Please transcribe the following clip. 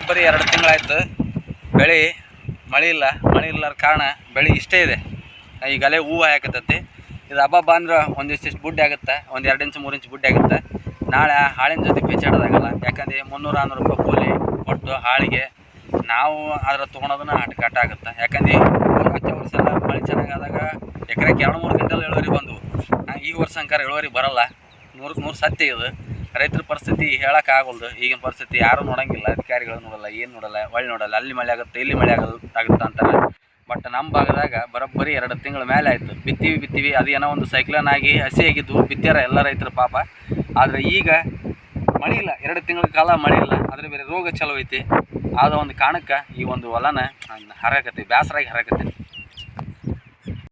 ಬರೀ 2 ತಿಂಗಳಾಯ್ತು ಬೆಳೆ ಮಳೆ ಇಲ್ಲರ ಕಾರಣ ಬೆಳೆ ಇಷ್ಟೇ ಇದೆ. ಈಗಲೇ ಹೂವು ಹಾಕತ್ತೈತಿ. ಇದು ಹಬ್ಬ ಅಂದ್ರೆ ಒಂದಿಷ್ಟು ಬುಡ್ಡಿ ಆಗುತ್ತೆ, ಒಂದು 2 ಇಂಚು 3 ಇಂಚು ಬುಡ್ಡಿ ಆಗುತ್ತೆ. ನಾಳೆ ಹಾಳಿನ ಜೊತೆ ಪೇಚಾಡೋದಾಗಲ್ಲ, ಯಾಕಂದರೆ 300-400 ರೂಪಾಯಿ ಕೂಲಿ ಕೊಟ್ಟು ಹಾಳಿಗೆ ನಾವು ಅದ್ರ ತೊಗೊಳೋದನ್ನ ಕಟ್ಟ ಆಗುತ್ತೆ. ಯಾಕಂದರೆ ಹಚ್ಚ ವರ್ಷ ಮಳೆ ಚೆನ್ನಾಗಾದಾಗ ಎಕರೆಗೆ 2-3 ಕ್ವಿಂಟಲ್ ಇಳುವರಿ ಬಂದವು. ಈ ವರ್ಷ ಅಂಕಾರ ಇಳುವರಿ ಬರೋಲ್ಲ. 100ಕ್ಕೆ 100 ಸತ್ಯ ಇದು. ರೈತರ ಪರಿಸ್ಥಿತಿ ಹೇಳೋಕ್ಕಾಗಲ್ದು. ಈಗಿನ ಪರಿಸ್ಥಿತಿ ಯಾರೂ ನೋಡೋಂಗಿಲ್ಲ, ಅಧಿಕಾರಿಗಳು ನೋಡಲ್ಲ, ಏನು ನೋಡಲ್ಲ, ಒಳ್ಳೆ ನೋಡಲ್ಲ. ಅಲ್ಲಿ ಮಳೆ ಆಗುತ್ತೆ, ಇಲ್ಲಿ ಮಳೆ ಆಗುತ್ತೆ ಅಂತಾರೆ. ಬಟ್ ನಮ್ಮ ಭಾಗದಾಗ ಬರೋಬ್ಬರಿ 2 ತಿಂಗಳ ಮೇಲೆ ಆಯಿತು. ಬಿತ್ತೀವಿ ಅದು ಏನೋ ಒಂದು ಸೈಕ್ಲೋನ್ ಆಗಿ ಹಸಿ ಆಗಿದ್ದು ಬಿತ್ತ್ಯಾರ ಎಲ್ಲ ರೈತರು ಪಾಪ. ಆದರೆ ಈಗ ಮಳೆ ಇಲ್ಲ, 2 ತಿಂಗಳ ಕಾಲ ಮಳೆ ಇಲ್ಲ. ಅದ್ರ ಬೇರೆ ರೋಗ ಚಲೋ ಐತಿ. ಆದ ಒಂದು ಕಾರಣಕ್ಕೆ ಈ ಒಂದು ಹೊಲನ ಹರಾಕತ್ತಿ, ಬೇಸರಾಗಿ ಹರಾಕತ್ತೀನಿ.